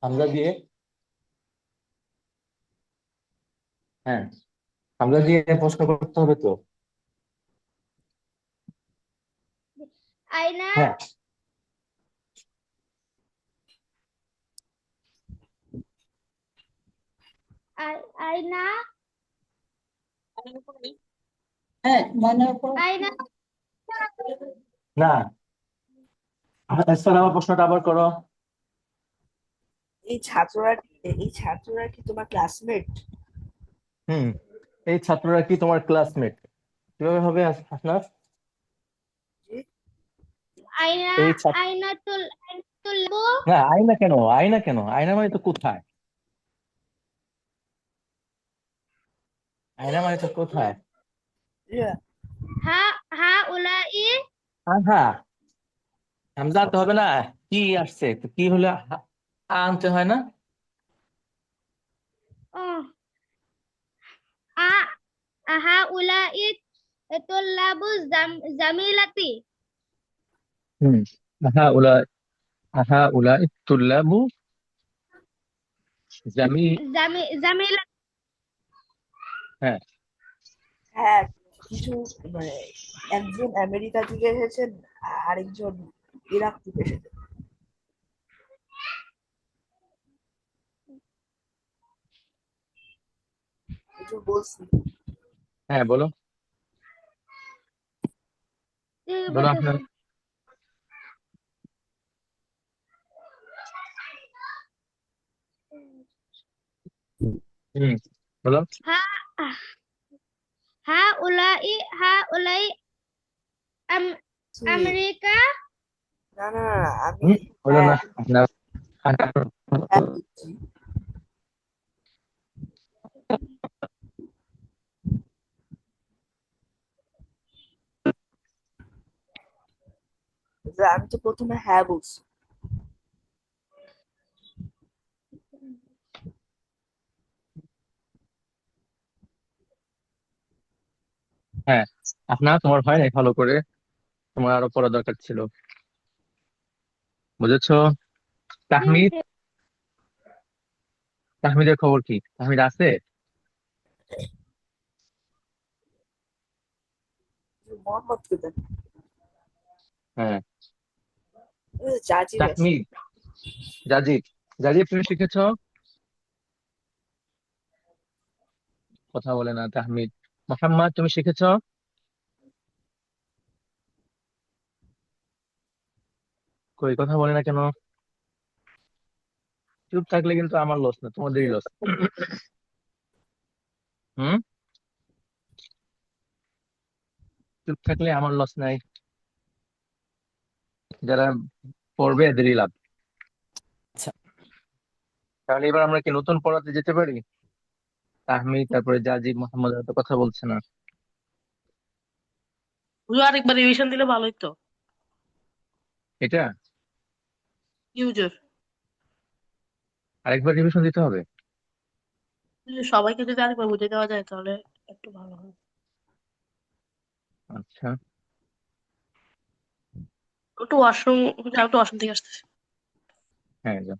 হামজা দিয়ে। হ্যাঁ, হামজা দিয়ে প্রশ্ন করতে হবে তো। আয়না। হ্যাঁ। আয়না। হ্যাঁ, ময়নার পর। আয়না। না, স্যার আমার প্রশ্নটা আবার করো। এই ছাত্ররা এই ছাত্ররা কি তোমার ক্লাসমেট? হুম, এই ছাত্ররা কি তোমার ক্লাসমেট? কিভাবে হবে হাসনাত? আয়না। এই ছাত্র, আয়নাতুল লেবু। না আয়না কেন, আয়না কেন, আয়না মানে তো কোথায়, আয়না মানে তো কোথায়। হা হা উলাই। আহা, হামজা তো হবে না। কি আসছে তো, কি হলো আনতে হয় না। ও আ হা উলাই তুল্লাবু জামিলাতি। হুম, আহা উলা, আহা উলা তুল্লাবু জামি। জামিলা। হ্যাঁ। হ্যাঁ, কিছু মানে একজন আমেরিকা থেকে এসেছেন, আরেকজন ইরাক থেকে এসেছেন। কিছু বলছি। হ্যাঁ বলো, বলো বলতেছি। আপনার। হুম, বলো। হা হা উলাই ছি, আমেরিকা। না না না, আমি হুম, বলো হ্যাঁ না আপনার। হ্যাঁ দিচ্ছি। যে আমি তো প্রথমে হ্যাঁ বলছি। হ্যাঁ, আপনার তোমার হয় নাই ভালো করে, তোমার আরো পড়া দরকার ছিল, বুঝেছো? তাহমিদ, তাহমিদের খবর কি, তাহমিদ আছে? মোহাম্মদ কে দেন। হ্যাঁ। জাজির আছে। তাহমিদ, জাজিদ, জাজিদ তুমি শিখেছো? কথা বলে না তাহমিদ। মোহাম্মদ তুমি শিখেছো? কই কথা বলে না কেন? চুপ থাকলে কিন্তু আমার লস না, তোমাদেরই লস। হুম, চুপ থাকলে আমার লস নাই, যারা পড়বে এদেরই লাভ। আচ্ছা, তাহলে এবার আমরা কি নতুন পড়াতে যেতে পারি? তাহমিদ তারপরে জাজিদ মোহাম্মদ এত কথা বলছে না। হুজুর আরেকবার রিভিশন দিলে ভালোই তো। এটা কি হুজুর? আরেকবার রিভিশন দিতে হবে? হুজুর, সবাইকে যদি আরেকবার বুঝিয়ে দেওয়া যায় তাহলে একটু ভালো হয়। আচ্ছা। একটু ওয়াশরুম, একটু ওয়াশরুম থেকে আসতেছি। হ্যাঁ যাও।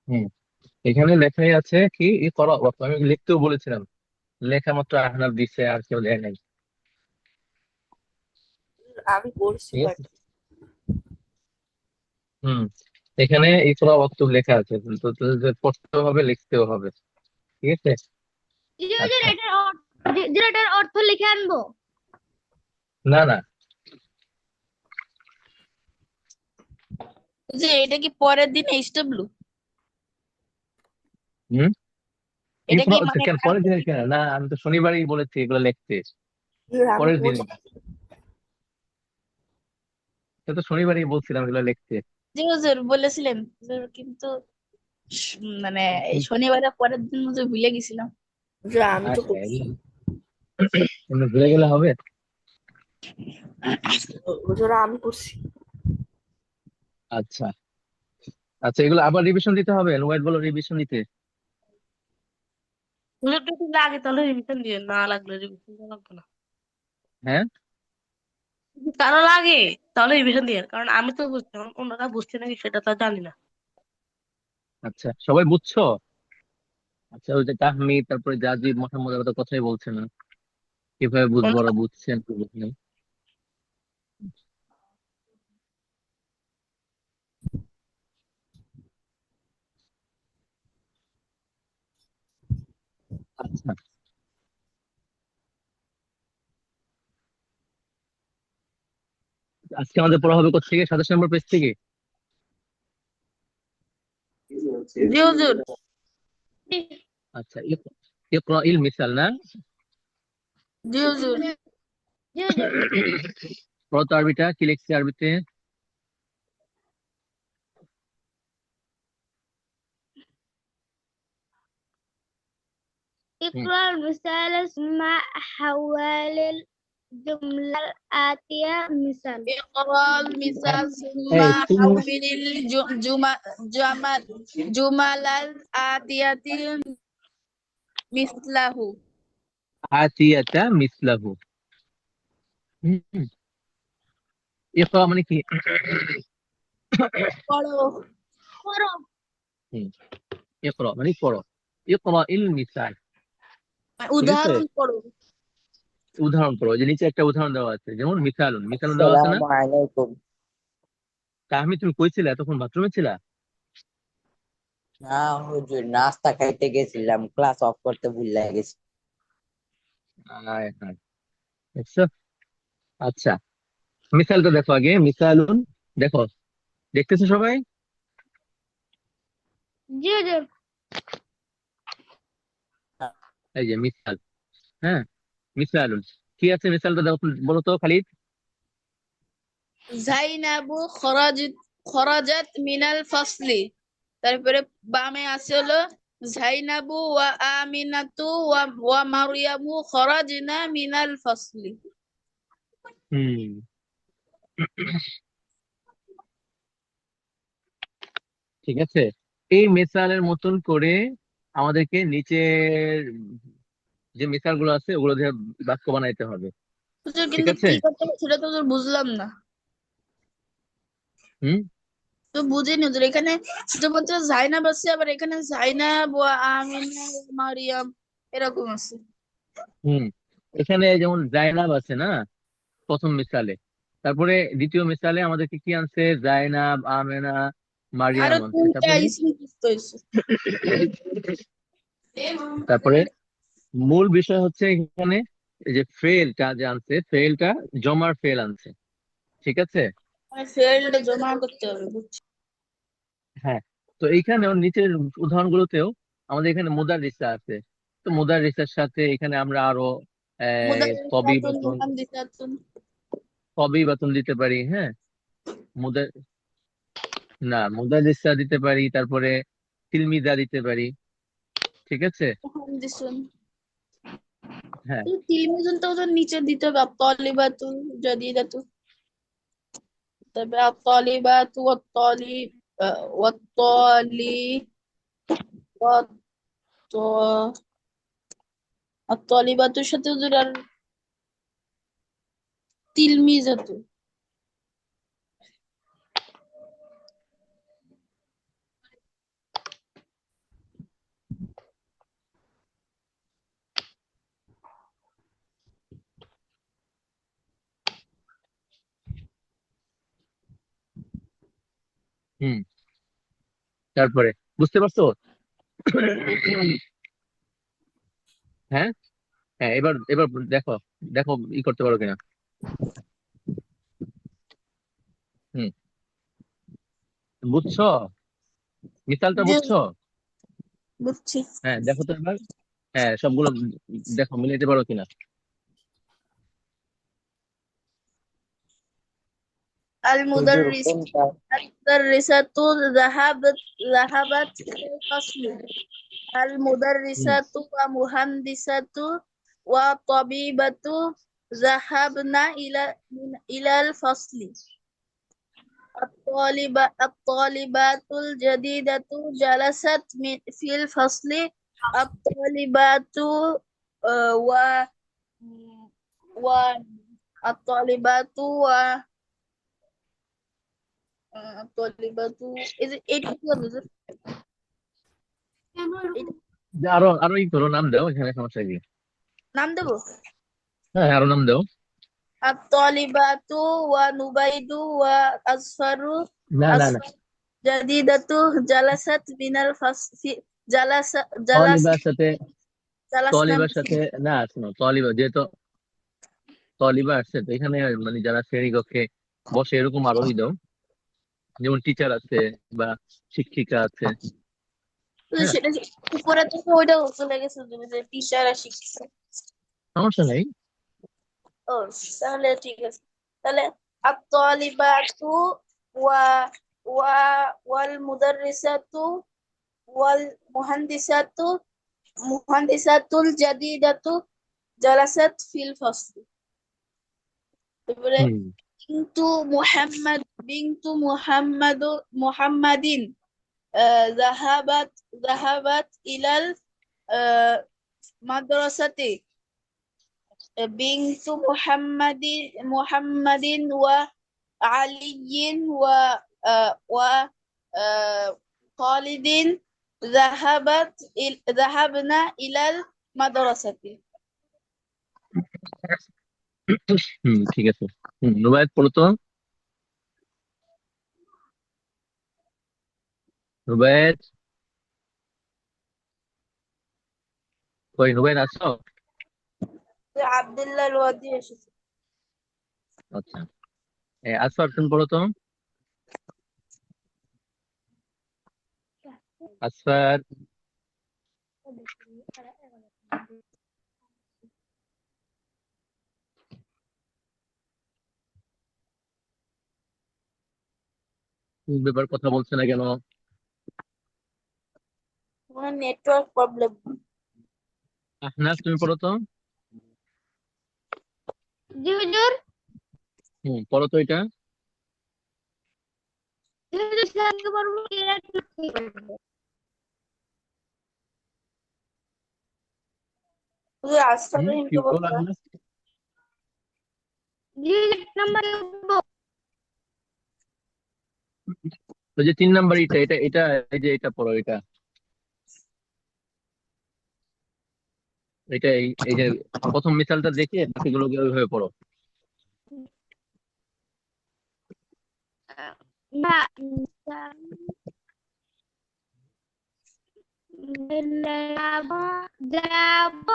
হুম, এখানে লেখাই আছে কি করো, আমি লিখতেও বলেছিলাম, লেখা মাত্র আহনাফ দিছে, আর কেউ দেয় নাই। আমি বলছি ঠিক বাট আছে। হুম, এখানে এই করা অক্টুব লেখা আছে, তো তো যে পড়তেও হবে লিখতেও হবে। ঠিক আছে। জি হুজুর, আচ্ছা। এটার অর্থ লিখে আনবো। না না। যে এটা কি পরের দিন এইচডব্লিউ? হুম, এই এটা কি মানে কেন পরের দিনের কেন, না আমি তো শনিবারই বলেছি এগুলো লিখতে, আমি পরের দিন। বলছি। সে তো শনিবারই বলছিলাম এগুলো লিখতে। যে হুজুর বলেছিলেন হুজুর, কিন্তু মানে এই শনিবারের পরের দিন হুজুর ভুলে গেছিলাম। হুজুর আমি তো আচ্ছা, করছি। এমনি ভুলে গেলে হবে? হুজুর আমি করছি। আচ্ছা আচ্ছা, এগুলো আবার রিভিশন দিতে হবে, নোয়াইট বলো রিভিশন দিতে। হুজুর যদি লাগে তাহলে রিভিশন দিয়ে, না লাগলে রিভিশন দেওয়া লাগবে না। হ্যাঁ, যদি কারো লাগে তাহলে রিভিশন দিয়ে, কারণ আমি তো বুঝছি, ওনারা বুঝছে নাকি সেটা তো আর জানি না। আচ্ছা সবাই বুঝছো? আচ্ছা, ওই যে তাহমিদ তারপরে জাজিদ মোহাম্মদ ওরা তো কথাই বলছে না, কিভাবে বুঝবো ওরা বুঝছেন কি বুঝলেন? আচ্ছা, আজকে আমাদের পড়া হবে কোথা থেকে? 27 নম্বর পেজ থেকে? জি হুজুর। আচ্ছা, ইকরা ইল মিসাল না? জি হুজুর। জি হুজুর। পড়ো তো আরবিটা, কি লিখছে আরবিতে? হুম। اقرأ المثال ثم حول الجملة الآتية مثال. اقرأ المثال ثم এই তুমি حول الجمل الآتية مثله. আতিয়াতা মিসলাহু। হুম। ইকরা মানে কি? পড়ো। পড়ো। হুম, ইকরা মানে পড়ো। ইকরা ইল মিসাল, ঠিক আছে? উদাহরণ পড়ো। উদাহরণ পড়ো, ওই যে নিচে একটা উদাহরণ দেওয়া আছে, যেমন মিসালুন, মিসালুন দেওয়া আছে না? আসসালামু আলাইকুম। তাহমি তুমি কই ছিলে এতক্ষণ? বাথরুমে ছিলা? না হুজুর, নাস্তা খাইতে গেছিলাম, ক্লাস অফ করতে ভুলে গেছি। আয় হায়, দেখছো? আচ্ছা, মিসালটা দেখো আগে, মিসালুন দেখো, দেখতেছো সবাই? জি হুজুর। এই যে মিসাল, হ্যাঁ, মিসালুন কি আছে? মিসালটা দেখো, বলো তো খালিদ। জাইনাবু খরাজাত মিনাল ফাসলি। তারপরে বামে আছে হলো জাইনাবু ওয়া আমিনাতু ওয়া মারইয়ামু খরাজনা মিনাল ফাসলি। হুম, ঠিক আছে। এই মিসালের মতন করে আমাদেরকে নিচের যে মিসাল গুলো আছে ওগুলো দিয়ে বাক্য বানাইতে হবে, হুজুর ঠিক কিন্তু আছে? কি করতে হবে সেটা তো হুজুর বুঝলাম না। হুম। তো বুঝিনি হুজুর, এখানে শুধুমাত্র জাইনাব আছে, আবার এখানে জাইনাব ওয়া আমিনা ওয়া মারিয়াম এরকম আছে। হুম, এখানে যেমন জায়নাব আছে না প্রথম মিসালে, তারপরে দ্বিতীয় মিসালে আমাদেরকে কি আনছে? জায়নাব, আমেনা, মারিয়াম আরো আনছে, তিনটা তারপরে ইসম যুক্ত হয়েছে। তারপরে মূল বিষয় হচ্ছে এখানে এই যে ফেলটা যে আনছে, ফেলটা জমার ফেল আনছে, ঠিক আছে? ফিল্ড জমা করতে হবে, বুঝছি। হ্যাঁ, তো এইখানে নিচের উদাহরণগুলোতেও আমাদের এখানে মুদাররিসা আছে, তো মুদাররিসার সাথে এখানে আমরা আরো কবি মুদাররিসাতুন বেতন, মুহাদ্দিসাতুন। কবি বেতন দিতে পারি, হ্যাঁ। মুদার না, মুদাররিসা দিতে পারি, তারপরে তিলমিদা দিতে পারি, ঠিক আছে? মুহাদ্দিসুন। হ্যাঁ, তিলমিজুন তো ওদের নিচে দিতে হবে, আত-তালিবাতু জাদিদাতু। তারপরে আত-তালিবাতু ওয়াত-তালি ওয়াত- আত-তালিবাতুর সাথে ওদের আর তিলমিজাতু। হুম, তারপরে বুঝতে পারছো? হ্যাঁ, হ্যাঁ, এবার এবার দেখো, দেখো ই করতে পারো কিনা। হুম, বুঝছো? মিসালটা জি বুঝছো? বুঝছি। হ্যাঁ, দেখো তো এবার। হ্যাঁ, সবগুলো দেখো মিলাইতে পারো কিনা। আল হুজুর মুদাররিস কোনটা? আল মুদাররিসাতু যাহাবাত ইলাল ফাসলি। আল মুদাররিসাতু ওয়া মুহান্দিসাতু ওয়া তাবিবাতু যাহাবনা ইলাল ফাসলি الطالبات الجديدة جلست في الفصل الطالبات و و الطالبات و الطالبات এটা কি হবে স্যার? আরো আরো করো, নাম দাও, এখানে সমস্যা কি? নাম দেব হ্যাঁ, আরো নাম দাও। الطالبات ونبيد وأصفر না না না, أصفر جديدة جلست من الفصل তলিবার সাথে جلسنا তলিবার সাথে না, শোনো, তলিবা যেহেতু তলিবা আসছে, তো এখানে মানে যারা শ্রেণীকক্ষে বসে এরকম আরোহী দাও, যেমন টিচার আছে বা শিক্ষিকা আছে। হ্যাঁ, সেটা উপরে থেকে ওইটা চলে গেছে যে টিচার আর শিখছে। সমস্যা নেই। ও তাহলে ঠিক আছে। তাহলে আত-তালিবাতু ওয়া ওয়া ওয়াল মুদাররিসাতু ওয়াল মুহান্দিসাতুল জাদিদাতু জালাসাত ফিল ফাসল। তারপরে হুম, বিনতু মুহাম্মাদিন ذهبت إلى المدرسة بنت محمد وعلي وخالد ذهبنا إلى المدرسة. ঠিক আছে। নুবায়েত পড়ো তো। নুবায়েত, কই নুবায়েত আসছো? আব্দুল্লাহ ওয়াদি এসেছে। আচ্ছা, আসফার তুমি পড়ো তো। আসফার, ব্যাপার কথা বলছে না কেন? Network problem. আহনাফ তুমি পড়ো তো। জি হুজুর। পড়ো তো এটা। জি হুজুর, স্যারকে বলবো কি একটু ঠিক করবে। কি বলো আহনাফ? জি হুজুর, এক নম্বরে বলবো। ওই যে 3 নাম্বার, এটা এটা এটা এই যে এটা পড়ো, এটা এটা এই যে প্রথম মিসালটা দেখে বাকিগুলোকে ওইভাবে পড়ো। না, ذهب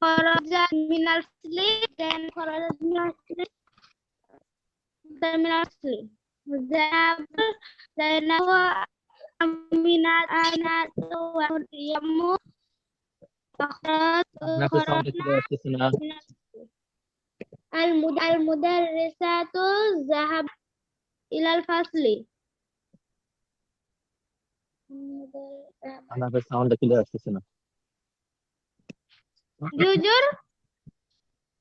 خرج من الفصل كان خرج من الفصل ذهب زينب أمينة ومريم আহনাফের সাউন্ড خرجنا ক্লিয়ার আসতেছে না। من المدرسة ذهب إلى الفصل আহনাফের সাউন্ড ক্লিয়ার আসতেছে না। জুজুর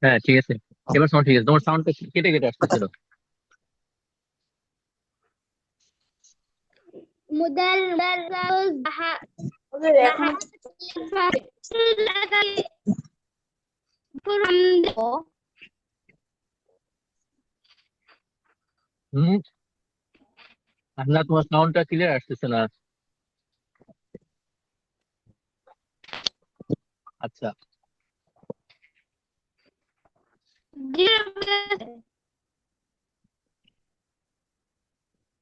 হ্যাঁ, ঠিক আছে, এবার সাউন্ড ঠিক আছে। তোমার সাউন্ডটা কেটে কেটে আসতেছিল। مدرسة এখন হুম, আহনা তোমার সাউন্ডটা ক্লিয়ার আসতেছে না। আচ্ছা,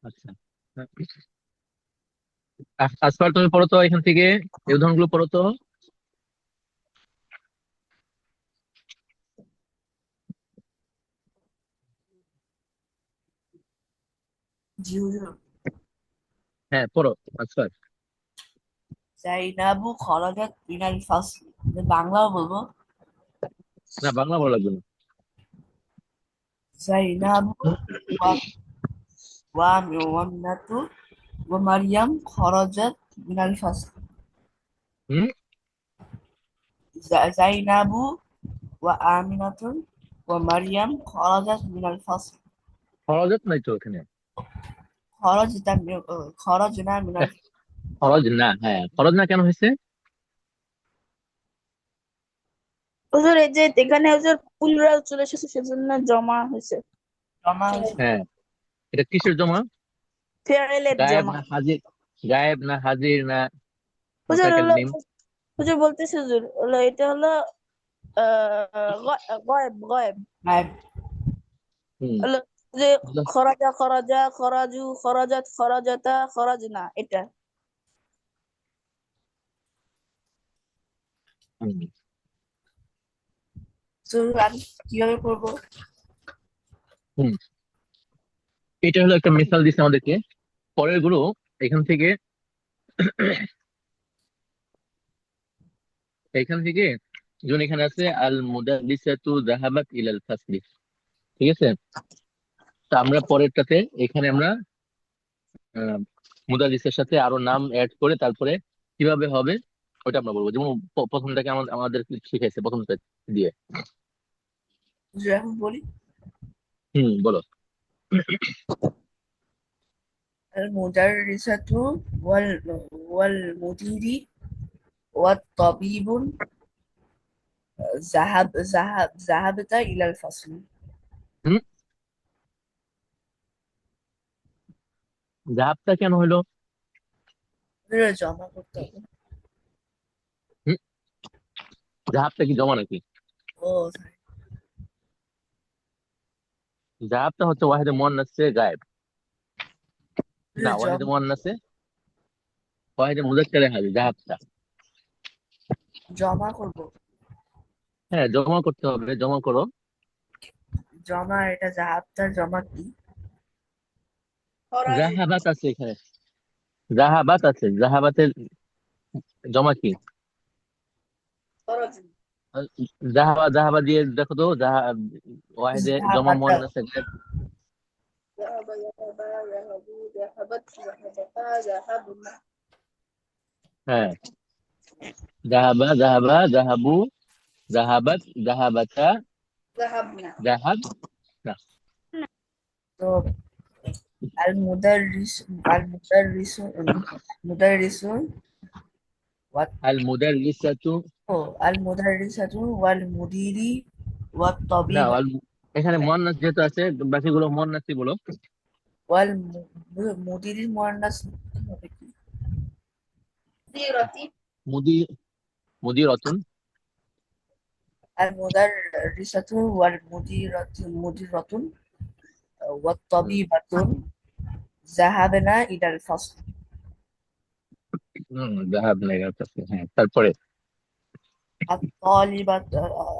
আচ্ছা। আসফার তুমি পড়ো তো এখান থেকে, এই উদাহরণগুলো পড়ো তো। জি হুজুর। হ্যাঁ, পড়ো আসফার। জাইনাবু খরাজাত মিনাল ফাসল। বাংলাও বলবো। না, বাংলা বলা লাগবে না। জাইনাবু ওয়া মিওয়ান্নাতু ওয়া মারিয়াম খরাজাত মিনাল ফাসল। হুম জাইনাবু ওয়া আমিনাতুন ওয়া মারিয়াম খরাজাত মিনাল ফাসল। খরচত নাই তো এখানে। খরজনা মিনাল খরচ না, হ্যাঁ খরচ না কেন হয়েছে? হুজুর এই যে এখানে হুজুর পুনরায় চলে এসেছে সেজন্য জমা হয়েছে। জমা হয়েছে। হ্যাঁ, এটা কিসের জমা? ফেয়ারের গায়েব জমা। না হাজির? গায়েব না হাজির না হুজুর হলো, মুতাকাল্লিম? হুজুর বলতেছে হুজুর হলো এটা হলো গয়েব গয়েব গায়েব। হুম হলো যে খরাজা খরাজা খরাজু খরাজাত খরাজাতা খরাজনা এটা। হুম। তো আমি কিভাবে করবো? হুম, এটা হলো একটা মিসাল দিচ্ছে আমাদেরকে। পরের গুলো এখান থেকে যেমন এখানে আছে আল মুদাররিসাতু যাহাবাত ইলাল ফাসলি, ঠিক আছে? তা আমরা পরেরটাতে এখানে আমরা মুদাররিসের সাথে আরো নাম অ্যাড করে তারপরে কিভাবে হবে ওটা আমরা বলবো। যেমন প্রথমটাকে আমাদের শিখাইছে প্রথমটা দিয়ে। হুজুর এখন বলি। বলো। আল মুদাররিসাতু ওয়াল ওয়াল মুদিরি ওয়াত তাবিবুন জাহাবতা ইলাল ফাসল। হুম, জাহাবটা কেন হলো? জমা করতে হবে। হুম, জাহাবটা কি জমা নাকি? ও জাহাবটা হচ্ছে ওয়াহিদে মুয়ান্নাসে গায়েব, না ওয়াহিদে জমা মুয়ান্নাসে ওয়াহিদে মুজাক্কারে হাজির জাহাবটা। জমা করব। হ্যাঁ, জমা করতে হবে, জমা করো। জমা এটা জাহাবতার জমা কি? জাহাবাত আছে এখানে, জাহাবাত আছে, জাহাবাতের জমা কি? জাহাবা, জাহাবা দিয়ে দেখো তো, ওয়াহিদে জমা জাহাবাতা মুয়ান্নাসে গায়েব। ذهب ذهب ذهبوا ذهبت ذهبتا ذهبنا। হ্যাঁ, জাহাবা জাহাবা জাহাবু জাহাবাত জাহাবাতা ذهبنا। জাহাব না। তো আল মুদাররিস আল মুদাররিসুন মুদাররিসুন ওয়াত আল মুদাররিসাতু, ও আল মুদাররিসাতু ওয়াল মুদিরি ওয়াত না তাবিব এখানে মুয়ান্নাস যেহেতু আছে বাকিগুলো মুয়ান্নাসই বলো। ওয়াল মুদিরির মুয়ান্নাস হবে কি? سيرتي মুদি মুদিরাতুন। আল মুদাররিসাতু ওয়াল মুদিরাতুন ওয়াত তাবিবাতুন জাহাবনা ইলাল ফাসল। জাহাব নাই আছে, হ্যাঁ তারপরে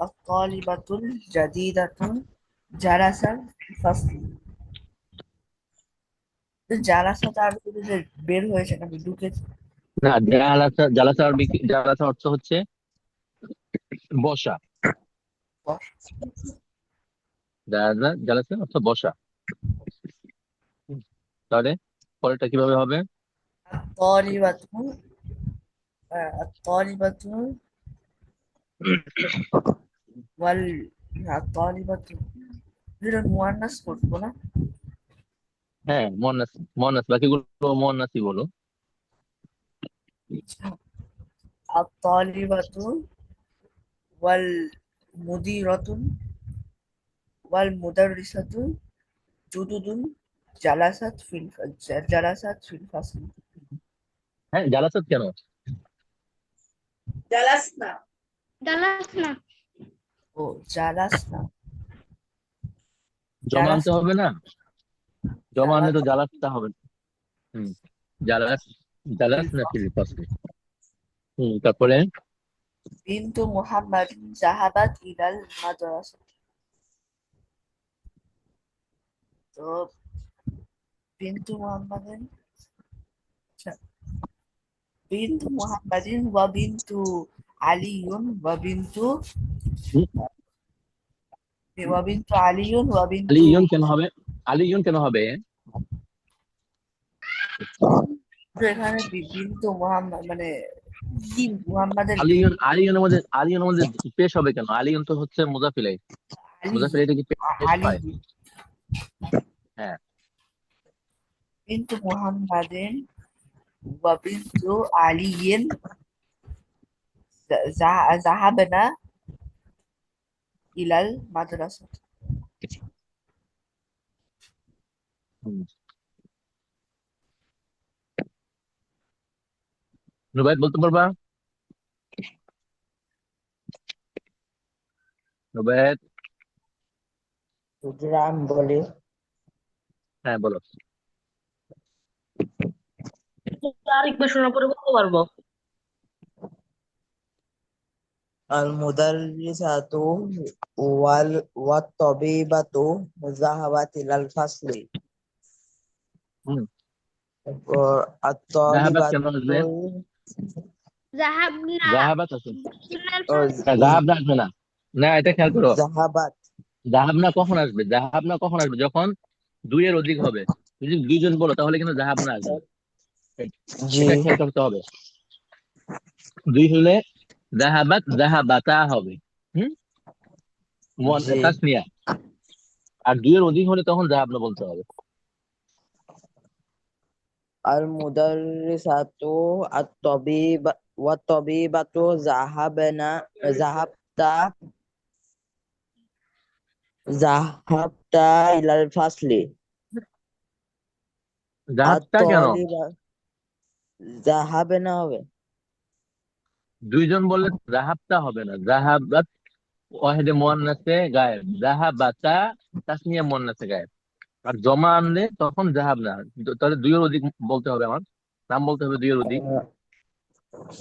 الطالبة الجديدة جلست في الفصل। জালাসা তার যে বের হয়েছে নাকি ঢুকেছে? না, জালাসা, জালাসা আরবি জালাসা অর্থ হচ্ছে বসা। জালাসা অর্থ বসা। তাহলে পরেরটা কিভাবে হবে? الطالبة الطالبة ওয়াল الطالبة এটা মুয়ান্নাস করবো না? হ্যাঁ মুয়ান্নাস, মুয়ান্নাস বাকিগুলো মুয়ান্নাসই বলো। الطالبة والمديرة والمدرسة جدد جلست في الفصل. হ্যাঁ, জালাসাত কেন? جلسنا জালাসনা ও জালাসনা জমা আনতে জালাস হবে না? জমা আনলে তো জালাসটা হবে না। জালাস, জালাস না ফিল ফাসলি। তারপরে বিনতু মুহাম্মাদ জাহাবাত ইলাল মাদ্রাসা। তো বিনতু মুহাম্মাদিন, আচ্ছা, বিনতু মুহাম্মাদিন ওয়া বিনতু আলিয়ুন ওয়া বিনতু আলিয়ুন ওয়া বিনতু আলিয়ুন কেন হবে? আলিয়ুন কেন হবে? এখানে বিনতু মুহাম্মদ মানে জি মুহাম্মাদের কি? আলিয়ন আলিয়নের মধ্যে পেশ হবে কেন? আলিয়ন তো হচ্ছে মুজাফিলাই। আলী জি মুজাফিলাইতে কি পেশ আলী হয়? জি হ্যাঁ। বিনতু মুহাম্মাদিন ওয়া বিনতু আলিয়িন যাহাবানা ইলাল মাদ্রাসা। হুম। রুবাইত বলতে পারবা? রুবাইত, হুজুর আমি বলি হ্যাঁ বলো। আরেকবার শোনার পরে বলতে পারবো। আল মুদাররিসাতু ওয়াত তাবিবাতু যাহাবাত ইলাল ফাসলি। হুম। তারপর আত জাহাবাত কেন আসবে? তালিবাতুল যাহাবনা জাহাবাত আছে। ইলাল ও হ্যাঁ, জাহাব না আসবে না। না, এটা খেয়াল করো। যাহাবাত জাহাব না কখন আসবে? জাহাব না কখন আসবে? যখন দুইয়ের অধিক হবে। যদি দুইজন বলো তাহলে কিন্তু জাহাব না আসবে। জি এটা খেয়াল করতে হবে। দুই হলে জাহাবাত জাহাবাতা হবে। হুম। জি তাসনিয়া। আর দুইয়ের অধিক হলে তখন জাহাব না বলতে হবে। আল মুদাররিসাতু আত তাবিবা ওয়াত তাবিবাতু যাহাবতা যাহাবতা ইলাল ফাসলি। আর জাহাবটা কেন? তলিবা যাহাবে না হবে। দুইজন বললে জাহাবটা হবে না। জাহাবাত ওয়াহিদে মুয়ান্নাসে গায়েব, জাহাবাতা তাসনিয়া মুয়ান্নাসে গায়েব। আর জমা আনলে তখন জাহাব না। তাহলে দুইয়ের অধিক বলতে হবে আমার। নাম বলতে হবে দুইয়ের অধিক।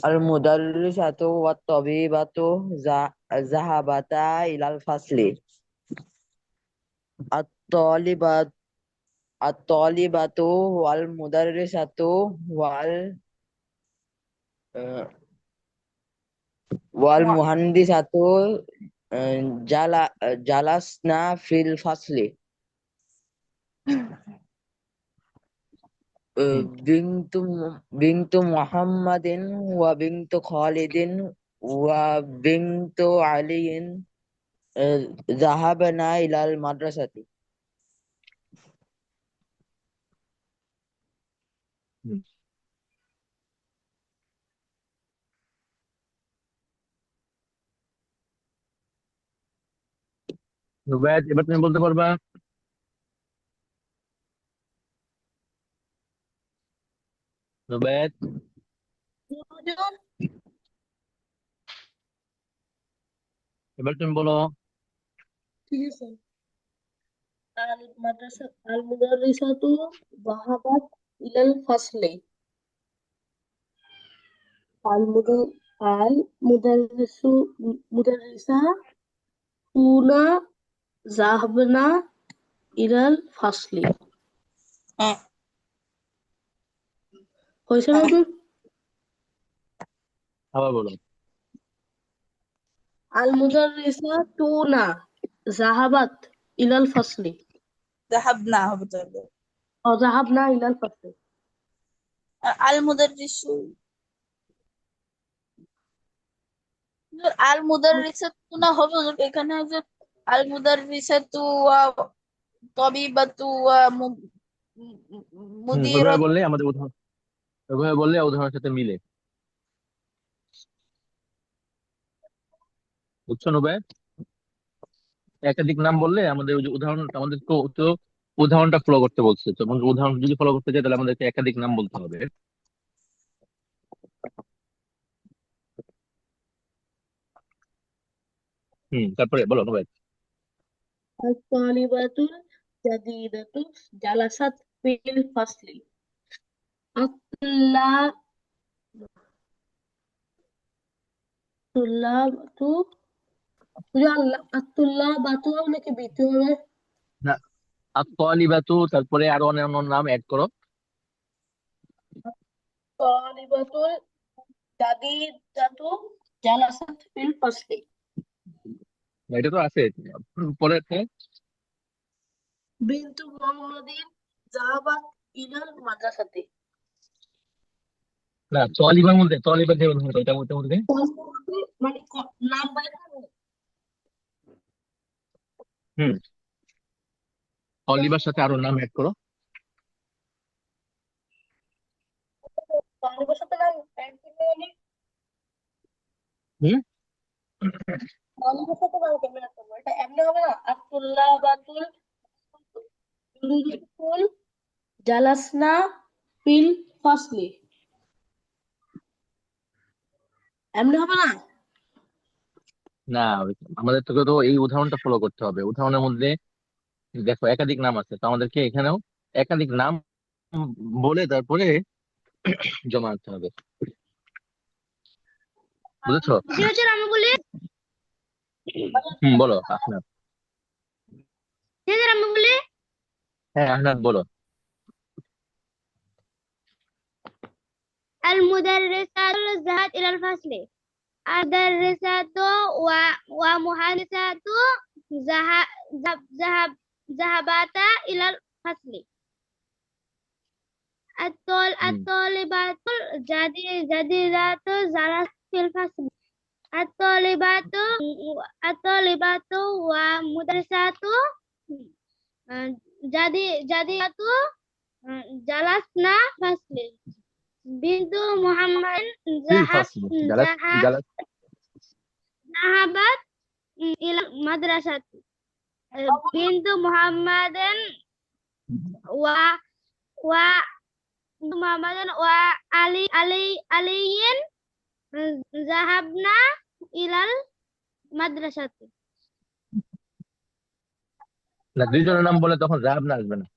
আল মুদাররিসাতু ওয়াত তাবিবাতু যাহাবাতা ইলাল ফাসলি। আত তালিবাত আত তালিবাতু ওয়াল মুদাররিসাতু ওয়াল আহ, ওয়াল মুহান্দিসাতু আহ, জালাসনা ফিল ফাসলি। হুম। বিনতু বিনতু মুহাম্মাদিন ওয়া বিনতু খালিদিন ওয়া বিনতু আলিয়িন যাহাবানা ইলাল মাদ্রাসাতি। হুম। রুবাইয়াত, এবার তুমি বলতে পারবা? রুবাইয়াত, এবার তুমি বলো। ঠিক আছে। আল মুদাররিসাতু যাহাবাত ইলাল ফাসলি। আল মুদার আল মুদাররিসু মুদাররিসা তুনা যাহাবনা ইলাল ফাসলি। হ্যাঁ হয়েছে না তোর? আবার বলো। আল মুদাররিসা তুনা যাহাবাত ইলাল ফাসলি। জাহাব না হবে তাহলে। ও যাহাবনা ইলাল ফাসলি। আল মুদাররিসু আল মুদাররিসাতু না হবে হুজুর, এখানে যে আল মুদাররিসাতু ওয়া তাবিবাতু ওয়া ওইভাবে মুদিরাত। বললে আমাদের উদাহরণ, ওইভাবে বললে উদাহরণের সাথে মিলে। বুঝছো রুবাইয়াত? একাধিক নাম বললে আমাদের ওই যে উদাহরণ, আমাদের তো তো উদাহরণটা ফলো করতে বলছে। তো আমাদের উদাহরণ যদি ফলো করতে চাই তাহলে আমাদেরকে একাধিক নাম বলতে হবে। তারপরে বলো রুবাইয়াত। আল তালিবাতুল জাদিদাতু জালাসাত ফিল ফাসলি। আতুল্লা তুল্লাবাতু আতুল্লাবাতু নাকি বিতু হবে? না, আত-তালিবাতু, তারপরে আরো অন্যান্য নাম অ্যাড করো। তালিবাতুল জাদিদাতু জালাসাত ফিল ফাসলি। না, এটা তো আছে। পরে আছে। বিনতু মুহাম্মাদিন যাহাবাত ইলাল মাদ্রাসাতি। না, তলিবার যে উদাহরণ এটা বলতে বলতে মানে নাম বাইর করবো। হুম, তলিবার সাথে আরো নাম অ্যাড করো। তলিবার সাথে নাম add করলে মানে হুম, তলিবার সাথে নাম কেমনে add করবো? এটা এমনি হবে না? আব্দুল্লাহ বাতুল ফুল জালাসনা ফিল ফাসলি, এমনি হবে না? না, আমাদের তোকে তো এই উদাহরণটা ফলো করতে হবে। উদাহরণের মধ্যে দেখো একাধিক নাম আছে, তো আমাদেরকে এখানেও একাধিক নাম বলে তারপরে জমা আনতে হবে, বুঝেছো? জি হুজুর, আমি বলি। বলো আহনাদ। জি হুজুর, আমি বলি। হ্যাঁ আহনাদ বলো। المدرسات ذهبت إلى الفصل. المدرسات ومهندسات ذهب ذهب ذهبتا إلى الفصل. الطالبات الجديدات جلست في الفصل. الطالبات ومدرسات جديدات جلسنا فصل. بنت محمد ফিল ফাসল জালাস ذهبت إلى المدرسة. بنت محمد و و محمد علي ذهبنا إلى المدرسة. না, দুইজনের নাম বলে তখন রাব না আসবে না,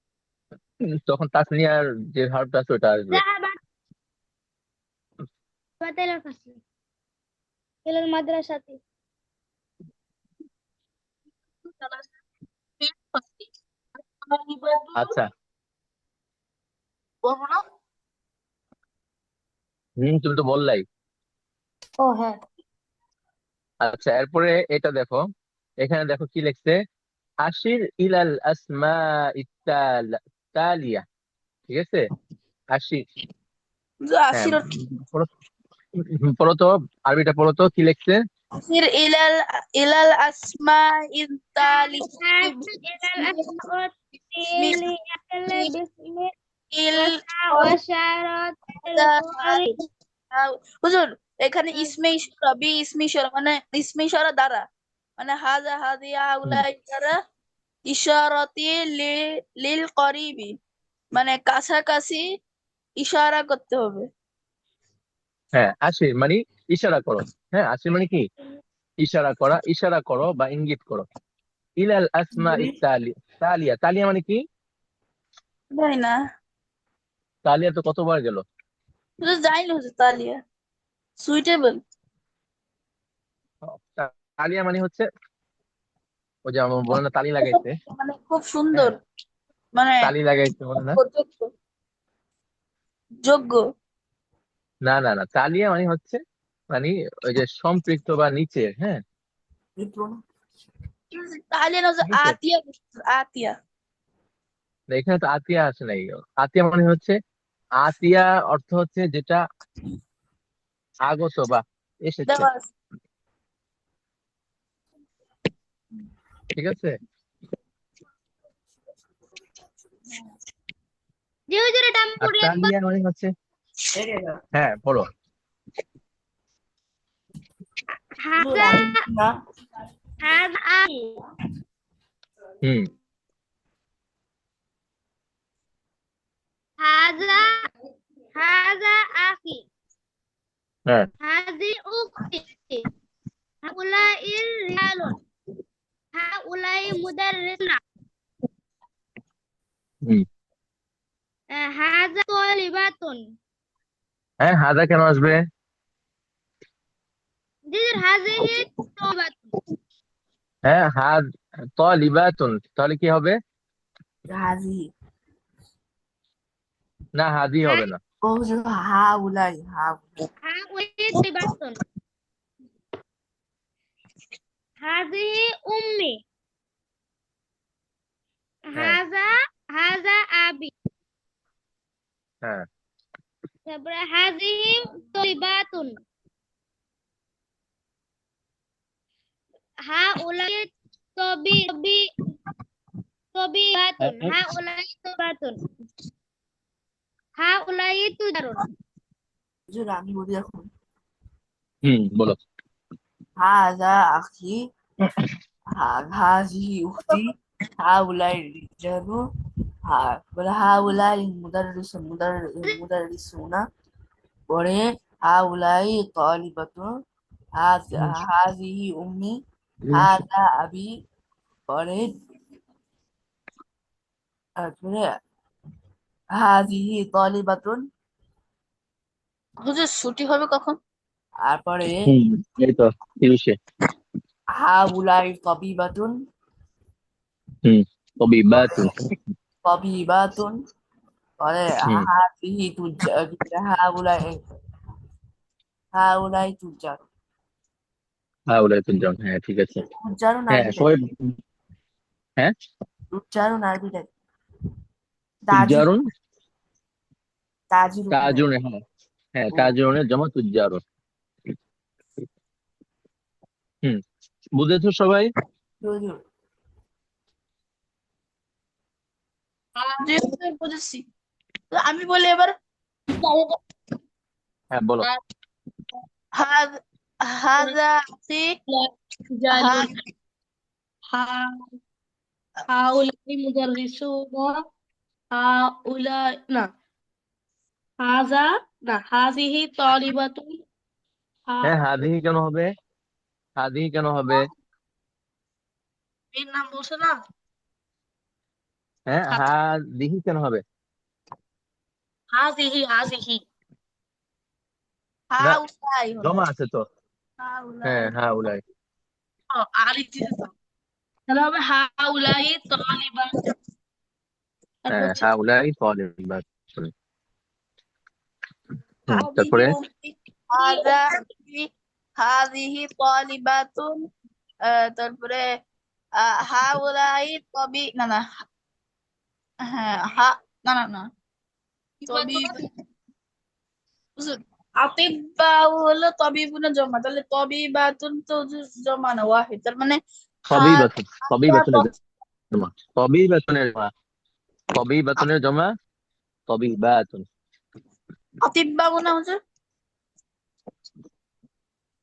তখন তাসনিয়ার যে ভার্বটা আছে ওটা আসবে। ذهبت إلى الفصل إلى المدرسة. জালাসনা ফিল ফাসলি। তালিবাতুল আচ্ছা, বলবো না? তুমি তো বললাই। ও হ্যাঁ, আচ্ছা, এরপরে এটা দেখো, এখানে দেখো কি লিখছে, আশির ইলাল আসমা তালিয়া, ঠিক আছে? আশির, হ্যাঁ, আশির পড়ো পড়ো তো, আরবিটা পড়ো তো কি লিখছে। আশির ইলাল আসমা ইত্তালি إلى الأسماء باسم ইল وشارة القارئ. হুজুর, এখানে ইসমে ইশারা ইসমে ইশারা মানে ইসমে ইশারা দ্বারা মানে হাজা হাদিয়া উলাই দ্বারা ইশারাতি লিল করিবি মানে কাছাকাছি ইশারা করতে হবে। হ্যাঁ, আশির মানে ইশারা করো। হ্যাঁ, আশির মানে কি? ইশারা করো বা ইঙ্গিত করো। ইলাল আসমা তালিয়া, তালিয়া মানে কি? জানি না, তালিয়া তো কতবার গেল। হুজুর জানি না হুজুর, তালিয়া সুইটেবল তালিয়া মানে হচ্ছে ওই যে আমার বলে না তালি লাগাইছে। মানে খুব সুন্দর হ্যাঁ, মানে তালি লাগাইছে বলে না। যোগ্য যোগ্য। না না না, তালিয়া মানে হচ্ছে মানে ওই যে সম্পৃক্ত বা নিচে। হ্যাঁ, তালিয়া না হুজুর, ঠিক আছে। আতিয়া আতিয়া না, এখানে তো আতিয়া আসে নাই। আতিয়া মানে হচ্ছে, আতিয়া অর্থ হচ্ছে যেটা আগত বা এসেছে, দেওয়া আছে। ঠিক আছে। জি হুজুর, এটা আমি আর পড়ি একবার। তালিয়া মানে হচ্ছে, হ্যাঁ পড়ো। هذا না, هذا أخي. হুম, هذا هذا أخي. হ্যাঁ هذه أختي. هؤلاء رجال. هؤلاء مدرسنا. হুম, هذا طالبات. হ্যাঁ, হাদা কেন আসবে? هذه طالبات. হ্যাঁ, তালিবাতুন, তাহলে কি হবে? হাজি না, হাদি হবে না। ও হুজুর, হাউলাই هؤلاء طالبات. هذه أمي. হ্যাঁ هذا أبي. হ্যাঁ, তারপরে হাযিহি তয়িবাতুন, হাউলাই তবিবাতুন, হাউলাই তুজারুন। হুজুর আমি বলি এখন বলো। হাযা আখি হাযিহি উখতি হাউলাই রিজালু বলে হাউলাই মুদাররিসুনা পরে হাউলাই তালিবাতুন হাযিহি উম্মি হাযা আবি পরে তারপরে হাযিহি তালিবাতুন হুজুর ছুটি হবে কখন? তারপরে এই তো 30-এ। হাউলাই তাবিবাতুন তবিবাতুন। পরে হুম হাযিহি হাউলাই তুজ্জার হাউলাই তুনজারুন, হ্যাঁ ঠিক আছে। তুজ্জারুন হ্যাঁ আরবিটা সবাই। হ্যাঁ তুজ্জারুন আরবিটা তুজ্জারুন, তাজিরুন তাজুন, হ্যাঁ হ্যাঁ ও তাজুনের জমা তুজ্জারুন। হুম বুঝেছো সবাই? হুজুর জি হুজুর, বুঝেছি। তো আমি বলি এবার হ্যাঁ বলো। হাদ- হাদা আখি জালুন, হা- হাউলাই মুদাররিসুনা, হাউলাই না, হাজা না, হাজিহি তালিবাতুন, হ্যাঁ হাদিহি কেন হবে? হাদিহি কেন হবে? এর নাম বলছে না। হ্যাঁ হাদিহি কেন হবে? হাজিহি না, হাউলাই হলো জমা আছে তো। হাউলাই। হ্যাঁ হাউলাই। আলিফ দিতে তো, তাহলে হবে হাউলাই তালিবাতুন। তারপর হ্যাঁ হচ্ছে হাউলাই তালিবাতুন। হাদিহি তারপরে উম্মি হাদা আখি হাদিহি তালিবাতুন তারপরে হাউলাই তবি না না হ্যাঁ না না না তবি হুজুর, আতিব্বা হলো তবিবুনা জমা, তাহলে তবিবাতুন তো হুজুর জমা না ওয়াহিদ, তার মানে তবিবাতুন, হাদা তবিবাতুনের জমা, তবিবাতুনের জমা, তবিবাতুনের জমা, তবিবাতুন। আতিব্বা গুনা হুজুর।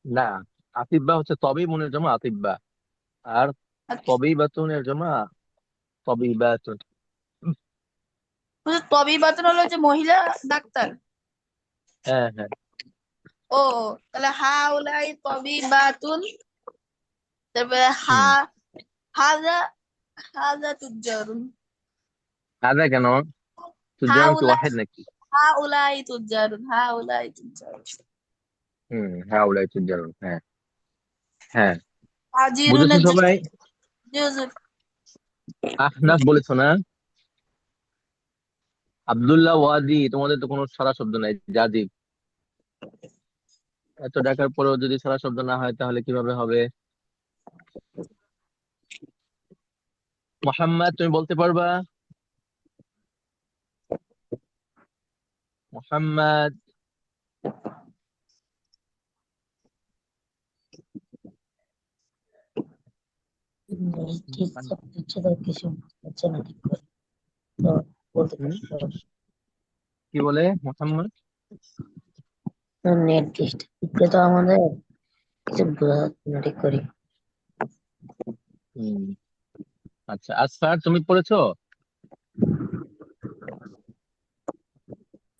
না, আতিব্বা হচ্ছে তবিবুনের জমা আতিব্বা, আর আচ্ছা, তবিবাতুনের জমা তবিবাতুন। হুজুর তবিবাতুন হলো যে মহিলা ডাক্তার। হ্যাঁ হ্যাঁ ও তাহলে হাউলাই তবিবাতুন, তারপরে হুম হাজা হাজা তুজ্জারুন হাদা কেন? তুজ্জারুন কি হাউলাই ওয়াহিদ নাকি? হাউলাই তুজ্জারুন হাউলাই তুজ্জারুন, হ্যাঁ হ্যাঁ বুঝেছো হাজিরুনের সবাই? জি হুজুর। আহনাফ বলেছো না? আব্দুল্লাহ ওয়াদি, তোমাদের তো কোনো সারা শব্দ নাই, জাজিব। এত ডাকার পরেও যদি সারা শব্দ না হয় তাহলে কিভাবে হবে? মোহাম্মদ, তুমি বলতে পারবা? মোহাম্মদ। ঠিক হচ্ছে তো কিছু হচ্ছে না ঠিক করে তো বলতে হুম, পারবো কি বলে মোহাম্মদ? নেট ডিস্ট্রিক্টে তো আমাদের কিছু বোঝা যাচ্ছে না ঠিক করে। হুম আচ্ছা, আসফার তুমি পড়েছো?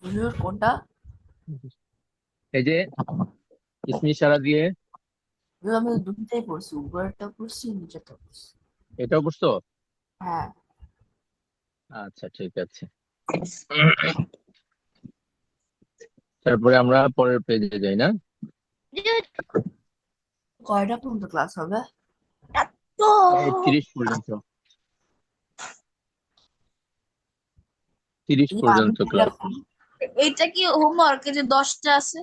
হুজুর কোনটা এই যে ইসমি ইশারা দিয়ে। হুজুর আমি দুটোটাই পড়ছি উপরেরটা পড়ছি নিচেরটা পড়ছি এটাও পড়ছো? হ্যাঁ আচ্ছা ঠিক আছে। তারপরে আমরা পরের পেজে যাই না? কয়টা পর্যন্ত ক্লাস হবে তো এই 30 পর্যন্ত, 30 হুজুর আমি পর্যন্ত বলি ক্লাস। এখন এইটা কি হোমওয়ার্ক যে 10টা আছে?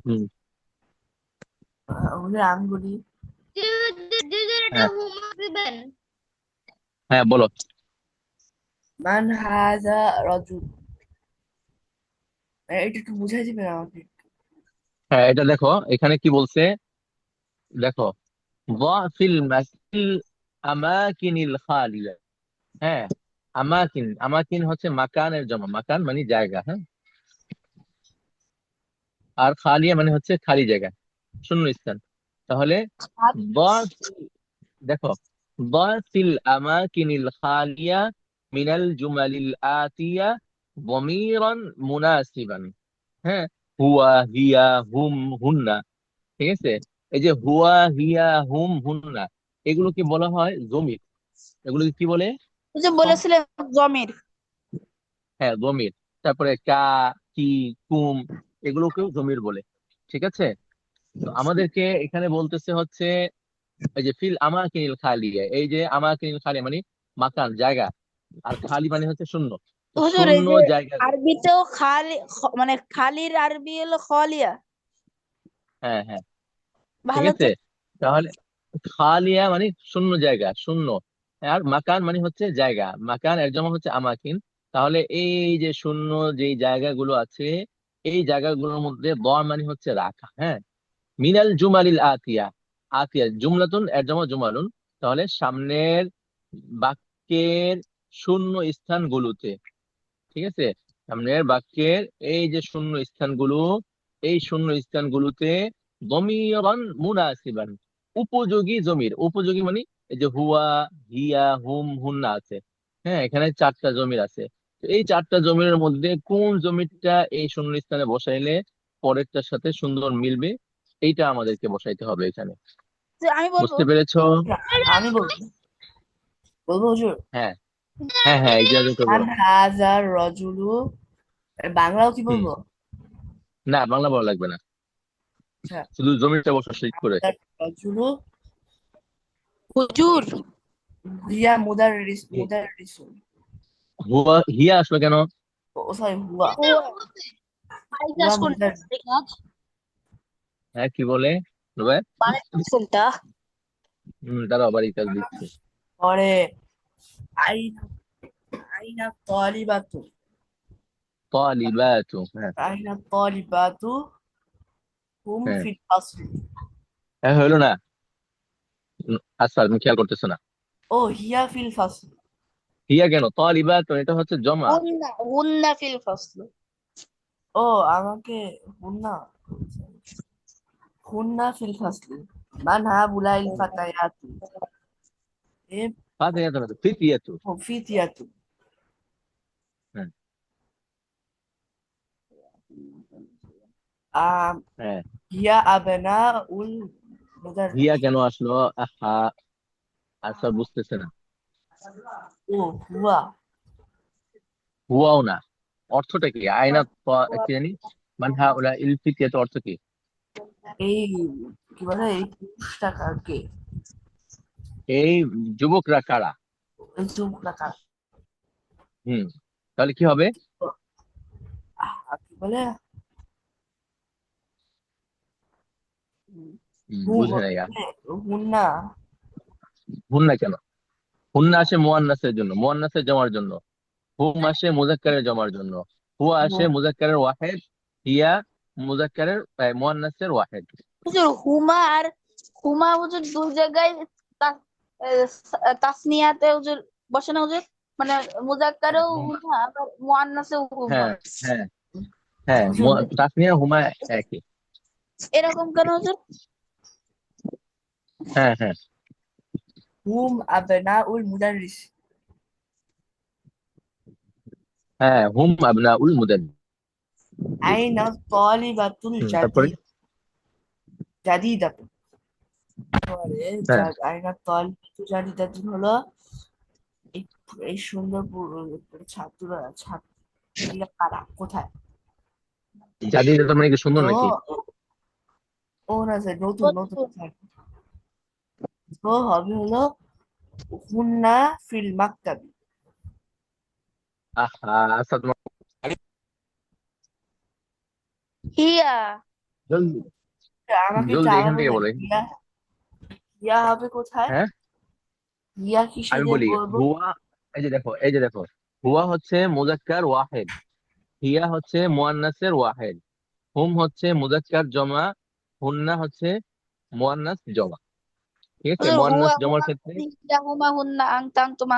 হুম হুজুর আমি বলি এটা হ্যাঁ হোমওয়ার্ক দিবেন। হ্যাঁ বলো। মান হাযা রাজুল এটা একটু বুঝাই দিবেন আমাকে? হ্যাঁ, এটা দেখো এখানে কি বলছে, দেখো ফিল মাসিল আমাকিনিল খালিয়া। হ্যাঁ, আমাকিন, আমাকিন হচ্ছে মাকানের জমা, মাকান মানে জায়গা, হ্যাঁ, আর খালিয়া মানে হচ্ছে খালি জায়গা, শূন্য স্থান। তাহলে দেখো ফিল আমাকিনিল খালিয়া মিনাল জুমালিল আতিয়া দমিরান মুনাসিবান। হ্যাঁ, হুয়া হিয়া হুম হুন্না, ঠিক আছে। এই যে হুয়া হিয়া হুম হুন্না, এগুলোকে বলা হয় জমির। এগুলোকে কি বলে? ওই যে বলেছিলেন জমির। হ্যাঁ, জমির। তারপরে কা, কি, কুম, এগুলোকেও জমির বলে। ঠিক আছে। তো আমাদেরকে এখানে বলতেছে হচ্ছে এই যে ফিল আমাকিনিল খালিয়া, এই যে আমাকিনিল খালিয়া মানে মাকান জায়গা, আর খালি মানে হচ্ছে শূন্য। তো হুজুর এই শূন্য যে জায়গা, আরবিতেও খালি মানে খালির আরবি হলো খলিয়া। হ্যাঁ হ্যাঁ, ঠিক ভালো তো। আছে। তাহলে খালিয়া মানে শূন্য জায়গা, শূন্য। আর মাকান মানে হচ্ছে জায়গা, মাকান এর জন্য হচ্ছে আমাকিন। তাহলে এই যে শূন্য যে জায়গাগুলো আছে, এই জায়গাগুলোর মধ্যে মানে হচ্ছে রাখা, হ্যাঁ। মিনাল জুমালিল আতিয়া, আতিয়া জুমলাতুন এর জন্য জুমালুন। তাহলে সামনের বাক্যের শূন্য স্থানগুলোতে, ঠিক আছে, সামনের বাক্যের এই যে শূন্য স্থানগুলো, এই শূন্য স্থানগুলোতে দমিরান মুনাসিবান, উপযোগী জমির, উপযোগী মানে এই যে হুয়া হিয়া হুম হুন্না আছে, হ্যাঁ, এখানে চারটা জমির আছে। তো এই চারটা জমির মধ্যে কোন জমিটা এই শূন্য স্থানে বসাইলে পরেরটার সাথে সুন্দর মিলবে, এইটা আমাদেরকে বসাইতে হবে এখানে। যে আমি বলবো। বুঝতে পেরেছো? না, আমি বলবো, বলবো হুজুর। হ্যাঁ হ্যাঁ হ্যাঁ, এক্সাক্টলি তো মান বলো। হাজার রজুলু, বাংলাও কি হুম, বলবো? না বাংলা বলা লাগবে না, আচ্ছা, শুধু জমিটা বসো ঠিক করে। হাজার রজুলু হুজুর হিয়া মুদাররিসুন। হুয়া হিয়া আসলো কেন? ও সরি, হুয়া ও বাড়ি হুয়া কাজ কোনটা? মুদার বাড়ি কাজ হ্যাঁ, কি বলে রুবাই? বাড়ি কাজ কোনটা? দাঁড়াও, বাড়ির কাজ দিচ্ছি। পরে আইনা আইনা তলিবাতু, তালিবাতু, হ্যাঁ আইনা তলিবাতু হুম হ্যাঁ ফিল ফাসলি। হ্যাঁ, হলো না। আচ্ছা, তুমি খেয়াল করতেছো না। ও হিয়া ফিল ফাসলি। হিয়া কেন? তালিবাতু এটা হচ্ছে জমা। হুন্না হুন্না ফিল ফাসল। ও আমাকে হুন্না, হুন্না ফিল ফাসলি মান হা বুলাইল ফাতায়াতু এ ফাতিহাতু না তো, ফিতিয়াতু। ফিতিয়াতু। হ্যাঁ আম হ্যাঁ, হিয়া আবনা উল মুদাররিস। হিয়া কেন আসলো? আহা, আচ্ছা বুঝতেছে না। ও হুয়া, হুয়াও না। অর্থটা কি? আয়না কি জানি, মানহা ওলা ইল ফিতিয়াতু অর্থ কি? এই কি বলে এই পুরুষটা কাকে, এই যুবকরা কারা? এই যুবকটা কাকে, হুম, তাহলে কি হবে? কি বলে বুঝে নাই। হুন্না। হুন্না কেন? হুন্না আসে মুয়ান্নাসের জন্য, মুয়ান্নাসের জমার জন্য। হুম আসে মুজাক্কারের জমার জন্য। হুয়া আসে মুজাক্কারের ওয়াহেদ। হিয়া মুজাক্কারের মুয়ান্নাসের ওয়াহেদ। হুজুর হুমা আর হুমা হুজুর দুই জায়গায় তাসনিয়াতে হুজুর বসে না হুজুর, মানে মুজাক্কারেও হুমা আবার মুআন্নাসেও হুমা। হ্যাঁ হ্যাঁ হ্যাঁ, হুজুর তাসনিয়া হুমা একই। এরকম কেন হুজুর? হ্যাঁ হ্যাঁ হুম আবনা উল মুদাররিস। হ্যাঁ, হুম আবনা উল মুদাদ। আইনা তলিবাতুল তারপরে জাদিদাতু। পরে হ্যাঁ, আইনা তলিবাতুল জাদিদাতুন হলো এই এই সুন্দর ছাত্ররা, ছাত্রীরা কারা, কোথায়? জাদি তার মানে কি সুন্দর তো নাকি? ও না স্যার, নতুন নতুন কোথায়? তো হবে হলো হুন্না ফিল মাকতাবি। আহা, আচ্ছা তোমার হিয়া জলদি আমাকে একটু জলদি আবার এখান থেকে বলবেন, বলো। হিয়া, হিয়া হবে কোথায়? হ্যাঁ, হিয়া কিসে আমি দিয়ে বলি। বলবো? হুয়া, এই যে দেখো, এই যে দেখো, হুয়া হচ্ছে মুজাক্কার ওয়াহেদ, হিয়া হচ্ছে মুয়ান্নাসের ওয়াহেদ, হুম হচ্ছে মুজাক্কার জমা, হুন্না হচ্ছে মুয়ান্নাস জমা। ঠিক আছে, হুজুর মুয়ান্নাস হুয়া জমার হুমা ক্ষেত্রে হিয়া হুমা হুন্না আংতাংতুম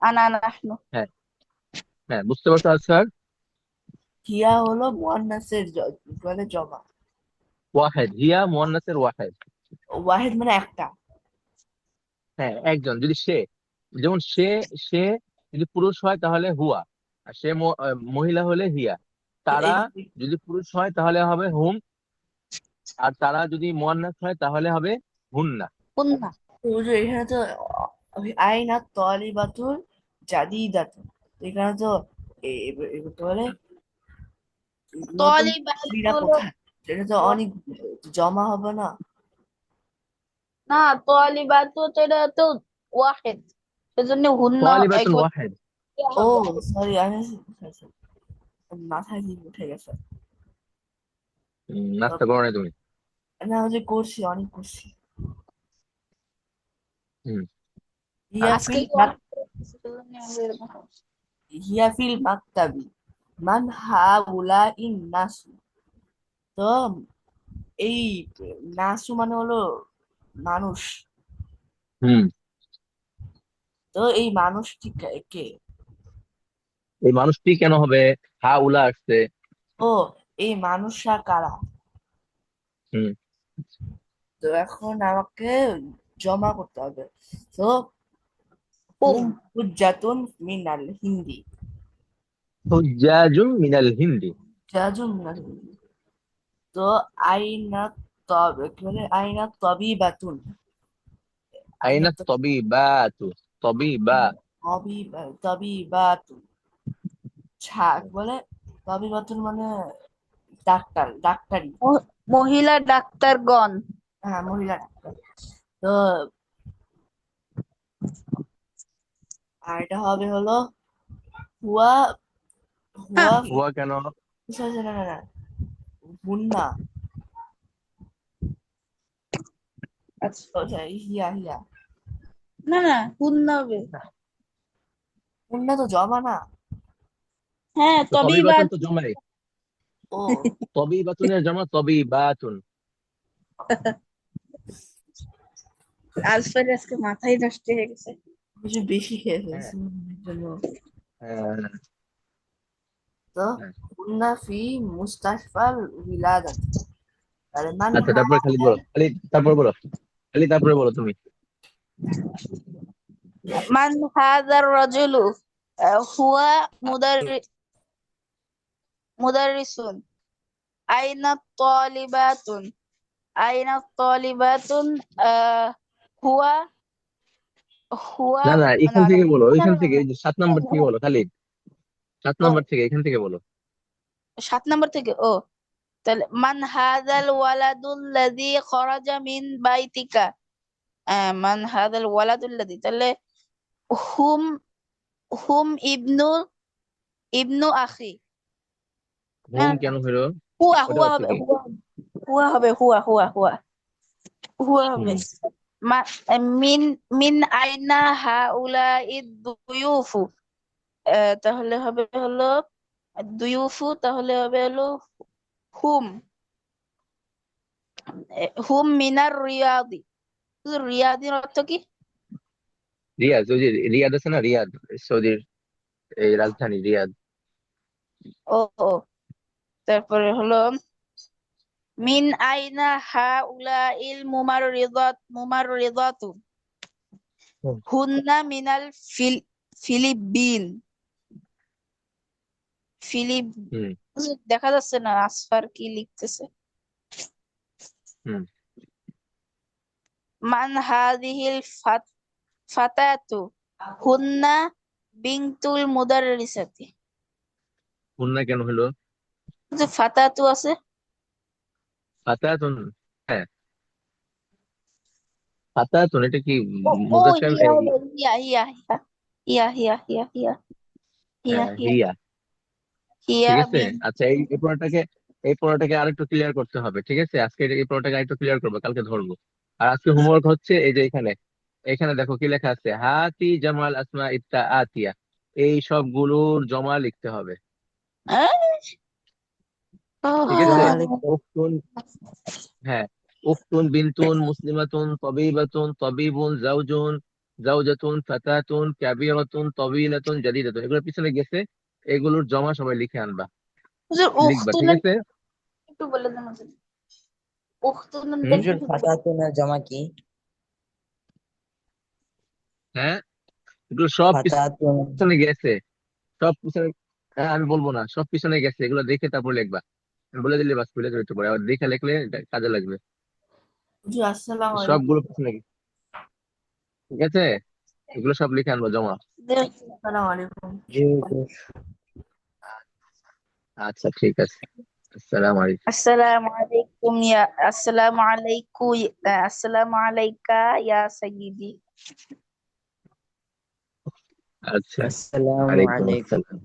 আনা নাহনু। হ্যাঁ, হ্যাঁ, বুঝতে পারছো স্যার? হিয়া হলো মুয়ান্নাসের মানে জমা। ওয়াহেদ, হিয়া মুয়ান্নাসের ওয়াহেদ। ওয়াহিদ মানে একটা। হ্যাঁ, একজন। যদি সে, যেমন সে, সে যদি পুরুষ হয় তাহলে হুয়া, আর সে মহিলা হলে হিয়া। তো তারা এই যদি পুরুষ হয় তাহলে হবে হুম, আর তারা যদি মুয়ান্নাস হয় তাহলে হবে হুন্না। হুন্না। তো হুজুর এখানে তো আইনা তলিবাতুল জাদিদাতুন, এখানে তো করতে বলে নতুন তলিবাত ক্রীড়া হলো কোথায়? এটা তো অনেক জমা হবে না? না, তলিবাত তো এটা তো ওয়াহেদ, সেজন্য হুন্না তালিবাতুন একবার ওয়াহেদ। দেয়া ও হবে। সরি, আমি মাথায় কি উঠে গেছে। নাস্তা করো না তুমি? না ওই যে করছি, অনেক করছি। হুম। আচ্ছা, আজকে হিয়াফিল কি অনেক করেছি, সেজন্য আমি এরকম হচ্ছে। হিয়াফিল মাকতাবি মান হাউলা ইন নাসু। তো এই নাসু মানে হলো মানুষ। হুম। তো এই মানুষটি কে? এই মানুষটি কেন হবে? হা উলা আসছে। ও, এই মানুষরা কারা? হুম। তো এখন আমাকে জমা করতে হবে। তো হুম। হুম হুজ্জাতুন মিনাল হিন্দি, হুজ্জাজুম মিনাল হিন্দি। হুজ্জাতুন মিনাল হিন্দি। তো আইনা তবে কি বলে, আইনা তবিবাতুন, আইনা আইনা তবিবাতু, তবিবা। তবিবাতুন বলে, তবিবাতুন মানে ডাক্তার, ডাক্তারি। মহিলা ডাক্তারগণ। হ্যাঁ, মহিলা ডাক্তার। তো আর এটা হবে হলো হুয়া, হ্যাঁ, হুয়া হুয়া কেন? sorry, না না না, হুন্না। আচ্ছা, হিয়া হিয়া, না না, হুন্না হবে। হুন্না তো জমা না? হ্যাঁ, তো তবেই বা তবিবাতুন তো জমাই। ও, তবিবাতুনের জমা তবিবাতুন। আলফার আজকে মাথায় নষ্ট হয়ে গেছে। কিছু বেশি খেয়ে হ্যাঁ, ফেলছি এর জন্য। হ্যাঁ, তো হ্যাঁ। হুন্না ফি মুস্তাশফাল বিলাদাত, তাহলে মান আচ্ছা, তারপরে খালি বলো, খালি তারপর বলো, খালি তারপরে বলো তুমি। মান হাযার রাজুলু হুয়া মুদাররিসুন আইনা তালিবাতুন আইনা তালিবাতুন আহ, হুয়া হুয়া না, না, না এখান না থেকে বলো, না ওইখান না থেকে, না, এই যে 7 নম্বর থেকে বলো খালি। সাত ও নম্বর থেকে, এখান থেকে বলো। 7 নম্বর থেকে। ও তাহলে মান হাযাল ওয়ালাদুল্লাযী খরাজা মিন বাইতিকা, মান হাযাল ওয়ালাদুল্লাযী, তাহলে হুম হুম ইবনু আখি। না হোম না না, কেন হলো? হুয়া ওটা হুয়া অর্থ হবে, কি? হুয়া হবে, হুয়া হবে। হুম। মা মিন মিন আইনা হাউলা দুয়ুফু, তাহলে হবে হলো দুয়ুফু, তাহলে হবে হলো হুম হুম মিনার রিয়াদি। রিয়াদির অর্থ কি? রিয়াদ, ওই যে রিয়াদ আছে না, রিয়াদ, সৌদির এই রাজধানী রিয়াদ। ও ও, তারপরে হলো মিন আইনা হাউলা মুমাররিদাতু হুম। হুন্না মিনাল ফিলিপিন ফিলিপ। হুম। দেখা যাচ্ছে না আসফার কি লিখতেছে। হুম। মান হাদিহিল ফাতাতু হুন্না বিনতুল মুদাররিসাতি। হুন্না কেন হলো? যে ফাতাতু আছে। ফাতাতুন। হ্যাঁ, ফাতাতুন এটা কি ও ও, মুজাক্কার? হিয়া হবে, হিয়া হিয়া হিয়া হিয়া হিয়া হিয়া হিয়া হ্যাঁ, হিয়া হিয়া। হিয়া ঠিক আছে। বিন। আচ্ছা, এই পড়াটাকে আরেকটু ক্লিয়ার করতে হবে। ঠিক আছে, আজকে এই পড়াটাকে আরেকটু ক্লিয়ার করবো, কালকে ধরবো। আর আজকে হোমওয়ার্ক হচ্ছে এই যে এখানে, এখানে দেখো কি লেখা আছে, হাতি জামাল আসমা ইত্তা আতিয়া। এই সবগুলোর জমা লিখতে হবে। ঠিক আছে? জমা লিখতে উক্তুন, হ্যাঁ, উক্তুন, বিন্তুন, মুসলিমাতুন, তবিবাতুন, তবিবুন, জাউজুন, জাউজাতুন, ফাতাতুন, কাবীরাতুন, তবিলাতুন, জাদিদাতুন, এগুলোর পিছনে গেছে, এগুলোর জমা সবাই লিখে আনবা, হুজুর লিখবা। ঠিক উখতুনের আছে? একটু বলে দেন হুজুর। উখতুনের হুম, হুজুর ফাতাতুনের জমা কি? হ্যাঁ, এগুলো সব ফাতাতুন পিছনে গেছে, সব পিছনে। হ্যাঁ, আমি বলবো না, সব পিছনে গেছে, এগুলো দেখে তারপর লিখবা। আমি বলে দিলে বাস খুলে যাবে একটু পরে, আবার দেখে লিখলে এটা কাজে লাগবে। জি, আসসালামু আলাইকুম। সবগুলো পিছনে গেছে। ঠিক আছে, এগুলো সব লিখে আনবো জমা। আসসালামু আলাইকুম। জি হুজুর। আচ্ছা, ঠিক আছে। আসসালামু আলাইকুম। আসসালামু আলাইকুম ইয়া আসসালামু আলাইকুম আসসালামু আলাইকা ইয়া সাইয়্যিদি। আচ্ছা, আসসালামু ওয়ালাইকুম আলাইকুম। আসসালাম।